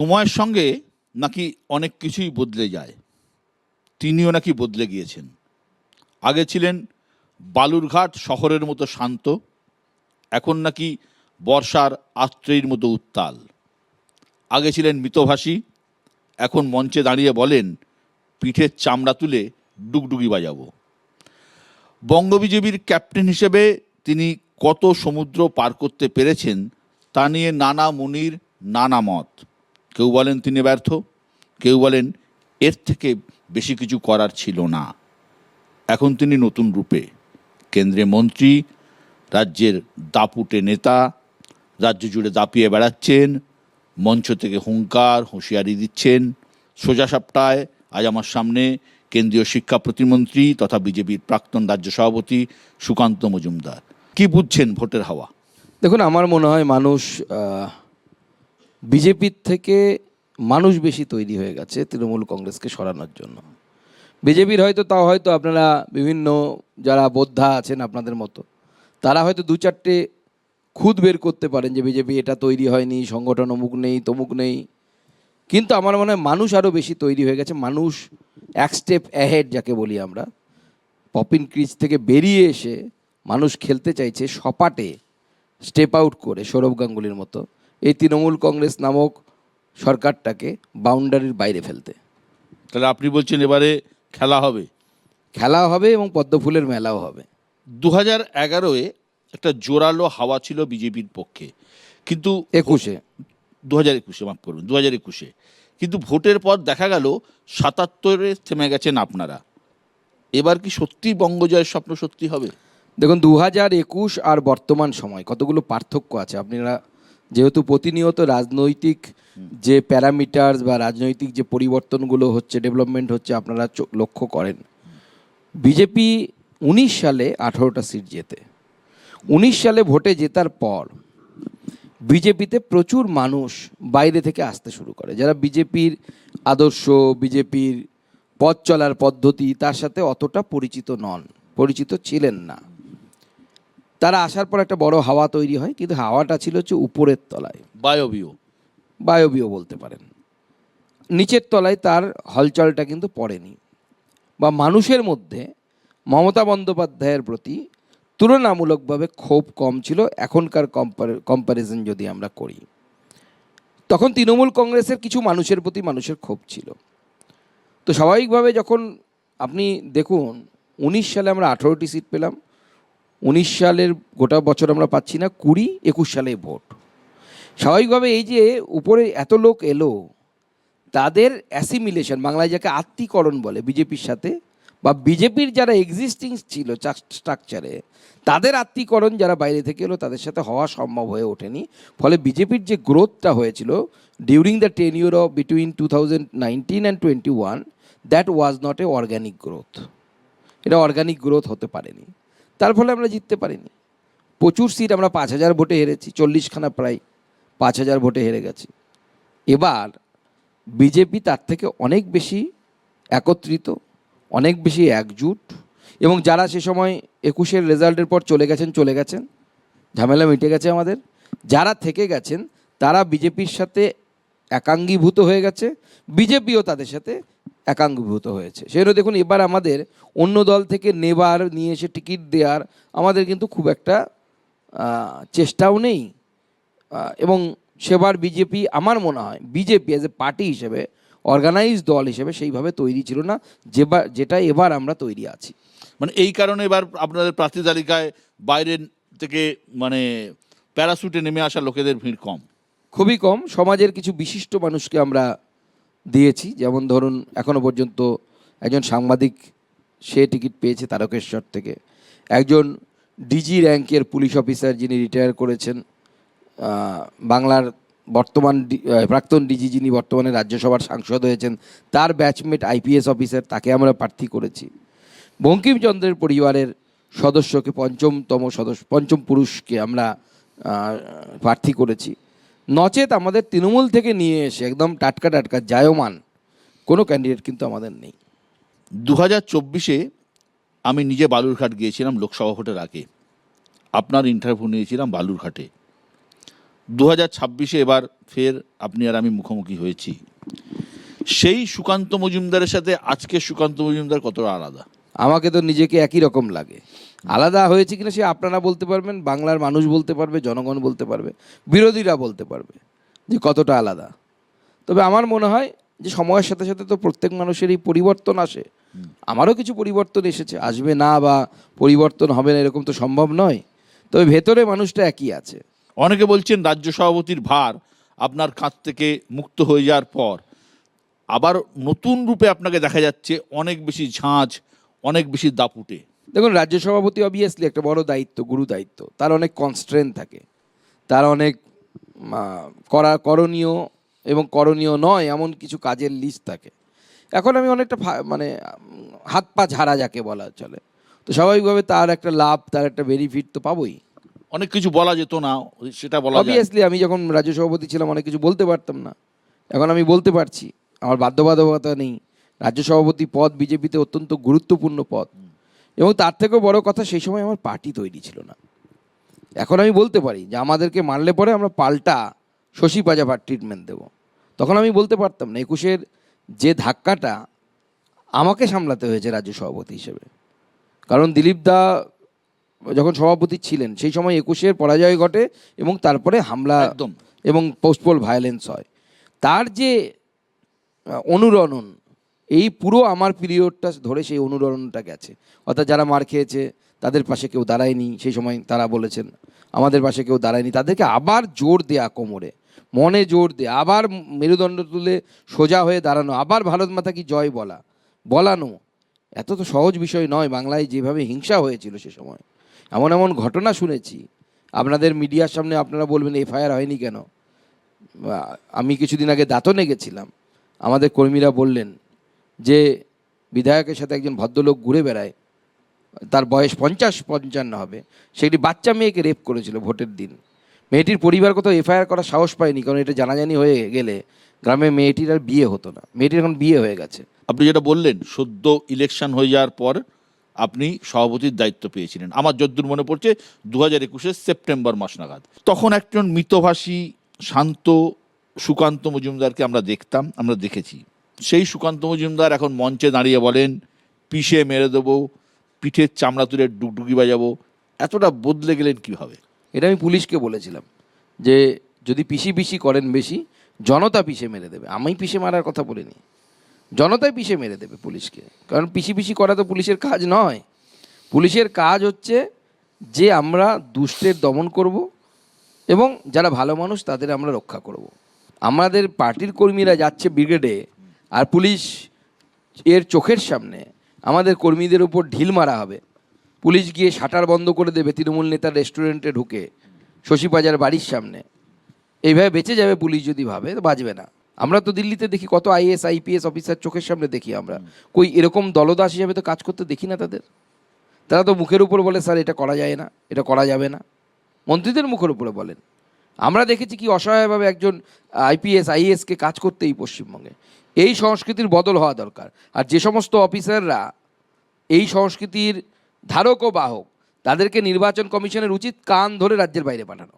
সময়ের সঙ্গে নাকি অনেক কিছুই বদলে যায়, তিনিও নাকি বদলে গিয়েছেন। আগে ছিলেন বালুরঘাট শহরের মতো শান্ত, এখন নাকি বর্ষার আত্রেয়ীর মতো উত্তাল। আগে ছিলেন মিতভাষী, এখন মঞ্চে দাঁড়িয়ে বলেন পিঠের চামড়া তুলে ডুগডুগি বাজাবো। বঙ্গ বিজেপির ক্যাপ্টেন হিসেবে তিনি কত সমুদ্র পার করতে পেরেছেন তা নিয়ে নানা মুনির নানা মত। কেউ বলেন তিনি ব্যর্থ, কেউ বলেন এর থেকে বেশি কিছু করার ছিল না। এখন তিনি নতুন রূপে কেন্দ্রে মন্ত্রী, রাজ্যের দাপুটে নেতা, রাজ্য জুড়ে দাপিয়ে বেড়াচ্ছেন, মঞ্চ থেকে হুঙ্কার হুঁশিয়ারি দিচ্ছেন। সোজা সাপটায় আজ আমার সামনে কেন্দ্রীয় শিক্ষা প্রতিমন্ত্রী তথা বিজেপির প্রাক্তন রাজ্য সভাপতি সুকান্ত মজুমদার। কি বুঝছেন ভোটের হাওয়া? দেখুন, আমার মনে হয় মানুষ বিজেপির থেকে মানুষ বেশি তৈরি হয়ে গেছে তৃণমূল কংগ্রেসকে সরানোর জন্য। বিজেপির হয়তো আপনারা বিভিন্ন যারা বোদ্ধা আছেন আপনাদের মতো, তারা হয়তো দু চারটে খুদ বের করতে পারেন যে বিজেপি এটা তৈরি হয়নি, সংগঠন অমুক নেই তমুক নেই। কিন্তু আমার মনে হয় মানুষ আরও বেশি তৈরি হয়ে গেছে। মানুষ এক স্টেপ অ্যাহেড যাকে বলি আমরা, পপিন ক্রিজ থেকে বেরিয়ে এসে মানুষ খেলতে চাইছে সপাটে, স্টেপ আউট করে সৌরভ গাঙ্গুলির মতো এই তৃণমূল কংগ্রেস নামক সরকারটাকে বাউন্ডারির বাইরে ফেলতে। তাহলে আপনি বলছেন এবারে খেলা হবে? খেলা হবে এবং পদ্মফুলের মেলাও হবে। 2011-এ একটা জোরালো হাওয়া ছিল বিজেপির পক্ষে, কিন্তু 21-এ 2021-এ মাফ করবেন 2021-এ, কিন্তু ভোটের পর দেখা গেল 77-এ থেমে গেছেন আপনারা। এবার কি সত্যি বঙ্গজয়ের স্বপ্ন সত্যি হবে? দেখুন, 2021 আর বর্তমান সময় কতগুলো পার্থক্য আছে। আপনারা যেহেতু প্রতিনিয়ত রাজনৈতিক যে প্যারামিটার্স বা রাজনৈতিক যে পরিবর্তনগুলো হচ্ছে, ডেভেলপমেন্ট হচ্ছে, আপনারা লক্ষ্য করেন। বিজেপি 19 সালে 18টা সিট জেতে। 19 সালে ভোটে জেতার পর বিজেপিতে প্রচুর মানুষ বাইরে থেকে আসতে শুরু করে, যারা বিজেপির আদর্শ, বিজেপির পথ চলার পদ্ধতি তার সাথে অতটা পরিচিত ছিলেন না। তারা আসার পর একটা বড় হাওয়া তৈরি হয়, কিন্তু হাওয়াটা ছিল হচ্ছে উপরের তলায়, বায়বীয় বলতে পারেন। নিচের তলায় তার হলচলটা কিন্তু পড়েনি, বা মানুষের মধ্যে মমতা বন্দ্যোপাধ্যায়ের প্রতি তুলনামূলকভাবে ক্ষোভ কম ছিল এখনকার কম্প্যারিজন যদি আমরা করি। তখন তৃণমূল কংগ্রেসের কিছু মানুষের প্রতি মানুষের ক্ষোভ ছিল। তো স্বাভাবিকভাবে যখন আপনি দেখুন 19 সালে আমরা 18টি সিট পেলাম, 19 সালের গোটা বছর আমরা পাচ্ছি না, 20-21 সালে ভোট। স্বাভাবিকভাবে এই যে উপরে এত লোক এলো, তাদের অ্যাসিমিলেশন, বাংলায় যাকে আত্মীকরণ বলে বিজেপির সাথে, বা বিজেপির যারা এক্সিস্টিং ছিল স্ট্রাকচারে, তাদের আত্মীকরণ যারা বাইরে থেকে এলো তাদের সাথে হওয়া সম্ভব হয়ে ওঠেনি। ফলে বিজেপির যে গ্রোথটা হয়েছিল during the tenure of between 2019 and 21, that was not a organic growth. এটা অর্গ্যানিক গ্রোথ হতে পারেনি, তার ফলে আমরা জিততে পারিনি। প্রচুর সিট আমরা 5,000 ভোটে হেরেছি, 40খানা প্রায় 5,000 ভোটে হেরে গেছি। এবার বিজেপি তার থেকে অনেক বেশি একত্রিত, অনেক বেশি একজুট, এবং যারা সে সময় 21-এর রেজাল্টের পর চলে গেছেন, ঝামেলা মিটে গেছে আমাদের, যারা থেকে গেছেন তারা বিজেপির সাথে একাঙ্গীভূত হয়ে গেছে, বিজেপিও তাদের সাথে একাঙ্গীভূত হয়েছে। সেজন্য দেখুন, এবার আমাদের অন্য দল থেকে নেবার, নিয়ে এসে টিকিট দেওয়ার আমাদের কিন্তু খুব একটা চেষ্টাও নেই। এবং সেবার বিজেপি, আমার মনে হয় বিজেপি অ্যাজ এ পার্টি হিসেবে, অর্গানাইজ দল হিসেবে সেইভাবে তৈরি ছিল না যেটা এবার আমরা তৈরি আছি। মানে এই কারণে এবার আপনাদের প্রার্থী তালিকায় বাইরের থেকে মানে প্যারাশুটে নেমে আসা লোকেদের ভিড় কম, খুবই কম। সমাজের কিছু বিশিষ্ট মানুষকে আমরা দিয়েছি, যেমন ধরুন এখনো পর্যন্ত একজন সাংবাদিক, সে টিকিট পেয়েছে তারকেশ্বর থেকে। একজন ডিজি র্যাঙ্কের পুলিশ অফিসার যিনি রিটায়ার করেছেন, বাংলার বর্তমান প্রাক্তন ডিজি যিনি বর্তমানে রাজ্যসভার সাংসদ হয়েছেন, তার ব্যাচমেট আইপিএস অফিসার, তাকে আমরা প্রার্থী করেছি। বঙ্কিমচন্দ্রের পরিবারের সদস্যকে, পঞ্চম পুরুষকে আমরা প্রার্থী করেছি। নচেত আমাদের তৃণমূল থেকে নিয়ে এসে একদম টাটকা জায়মান কোনো ক্যান্ডিডেট কিন্তু আমাদের নেই। 2024-এ আমি নিজে বালুরঘাট গিয়েছিলাম লোকসভা ভোটের আগে। আপনার ইন্টারভিউ নিয়েছিলাম বালুরঘাটে। 2026-এ এবার ফের আপনি আর আমি মুখোমুখি হয়েছি। সেই সুকান্ত মজুমদারের সাথে আজকের সুকান্ত মজুমদার কতটা আলাদা? আমাকে তো নিজেকে একই রকম লাগে। আলাদা হয়েছে কিনা সে আপনারা বলতে পারবেন, বাংলার মানুষ বলতে পারবে, জনগণ বলতে পারবে, বিরোধীরা বলতে পারবে যে কতটা আলাদা। তবে আমার মনে হয় যে সময়ের সাথে সাথে তো প্রত্যেক মানুষেরই পরিবর্তন আসে। আমারও কিছু পরিবর্তন এসেছে, আসবে না বা পরিবর্তন হবে না এরকম তো সম্ভব নয়। তবে ভেতরে মানুষটা একই আছে। অনেকে বলছেন রাজ্য সভাপতির ভার আপনার কাঁধ থেকে মুক্ত হয়ে যাওয়ার পর আবার নতুন রূপে আপনাকে দেখা যাচ্ছে অনেক বেশি ঝাঁঝ, অনেক বেশি দাপুটে। দেখুন, রাজ্য সভাপতি অবভিয়াসলি একটা বড় দায়িত্ব, গুরু দায়িত্ব। তার অনেক কনস্ট্রেন্ট থাকে, তার অনেক করণীয় এবং করণীয় নয় এমন কিছু কাজের লিস্ট থাকে। এখন আমি অনেকটা মানে হাত পা ঝাড়া যাকে বলা চলে, তো স্বাভাবিকভাবে তার একটা লাভ, তার একটা বেনিফিট তো পাবোই। অনেক কিছু বলা যেত না, সেটা বলা যায়। অবভিয়াসলি আমি যখন রাজ্য সভাপতি ছিলাম অনেক কিছু বলতে পারতাম না, এখন আমি বলতে পারছি। আমার বাধ্যবাধকতা নেই। রাজ্য সভাপতি পদ বিজেপিতে অত্যন্ত গুরুত্বপূর্ণ পদ, এবং তার থেকেও বড় কথা সেই সময় আমার পার্টি তৈরি ছিল না। এখন আমি বলতে পারি যে আমাদেরকে মারলে পরে আমরা পাল্টা শশী পাজাবার ট্রিটমেন্ট দেবো। তখন আমি বলতে পারতাম না। 21-এর যে ধাক্কাটা আমাকে সামলাতে হয়েছে রাজ্য সভাপতি হিসেবে, কারণ দিলীপ দা যখন সভাপতি ছিলেন সেই সময় 21-এর পরাজয় ঘটে এবং তারপরে হামলা একদম এবং পোস্টপোল ভায়োলেন্স হয়। তার যে অনুরণন, এই পুরো আমার পিরিয়ডটা ধরে সেই অনুরণনটা গেছে। অর্থাৎ যারা মার খেয়েছে তাদের পাশে কেউ দাঁড়ায়নি, সেই সময় তারা বলেছেন আমাদের পাশে কেউ দাঁড়ায়নি, তাদেরকে আবার জোর দেয়া, কোমরে মনে জোর দেয়া, আবার মেরুদণ্ড তুলে সোজা হয়ে দাঁড়ানো, আবার ভারত মাতা কি জয় বলানো এত তো সহজ বিষয় নয়। বাংলায় যেভাবে হিংসা হয়েছিল সে সময়, এমন এমন ঘটনা শুনেছি আপনাদের মিডিয়ার সামনে, আপনারা বলবেন এফআইআর হয়নি কেন। আমি কিছুদিন আগে দাঁতনে গেছিলাম, আমাদের কর্মীরা বললেন যে বিধায়কের সাথে একজন ভদ্রলোক ঘুরে বেড়ায়, তার বয়স 50-55 হবে, সে একটি বাচ্চা মেয়েকে রেপ করেছিল ভোটের দিন। মেয়েটির পরিবার কোথাও এফআইআর করার সাহস পায়নি, কারণ এটা জানাজানি হয়ে গেলে গ্রামে মেয়েটির আর বিয়ে হতো না। মেয়েটির এখন বিয়ে হয়ে গেছে। আপনি যেটা বললেন, সদ্য ইলেকশন হয়ে যাওয়ার পর আপনি সভাপতির দায়িত্ব পেয়েছিলেন, আমার যদ্দূর মনে পড়ছে 2021-এর সেপ্টেম্বর মাস নাগাদ। তখন একজন মিতভাষী শান্ত সুকান্ত মজুমদারকে আমরা দেখতাম, আমরা দেখেছি। সেই সুকান্ত মজুমদার এখন মঞ্চে দাঁড়িয়ে বলেন পিষে মেরে দেবো, পিঠের চামড়া তুলে ডুগডুগি বাজাবো। এতটা বদলে গেলেন কিভাবে? এটা আমি পুলিশকে বলেছিলাম যে যদি পিষি করেন বেশি, জনতা পিষে মেরে দেবে। আমি পিষে মারার কথা বলিনি, জনতাই পিষে মেরে দেবে পুলিশকে। কারণ পিষি করা তো পুলিশের কাজ নয়। পুলিশের কাজ হচ্ছে যে আমরা দুষ্টের দমন করব এবং যারা ভালো মানুষ তাদের আমরা রক্ষা করব। আমাদের পার্টির কর্মীরা যাচ্ছে ব্রিগেডে, আর পুলিশ এর চোখের সামনে আমাদের কর্মীদের উপর ঢিল মারা হবে। পুলিশ গিয়ে শাটার বন্ধ করে দেবে তৃণমূল নেতার রেস্টুরেন্টে ঢুকে, শশী পাজার বাড়ির সামনে। এইভাবে বেঁচে যাবে পুলিশ যদি ভাবে, তো বাঁচবে না। আমরা তো দিল্লিতে দেখি কত আইএস আইপিএস অফিসার চোখের সামনে দেখি আমরা, কই এরকম দলদাস হিসাবে তো কাজ করতে দেখি না তাদের। তারা তো মুখের উপর বলে স্যার এটা করা যায় না, এটা করা যাবে না, মন্ত্রীদের মুখের উপরে বলেন। আমরা দেখেছি কি অসহায়ভাবে একজন আইপিএস আইএসকে কাজ করতে এই পশ্চিমবঙ্গে। এই সংস্কৃতির বদল হওয়া দরকার। আর যে সমস্ত অফিসাররা এই সংস্কৃতির ধারক ও বাহক, তাদেরকে নির্বাচন কমিশনের উচিত কান ধরে রাজ্যের বাইরে পাঠানো।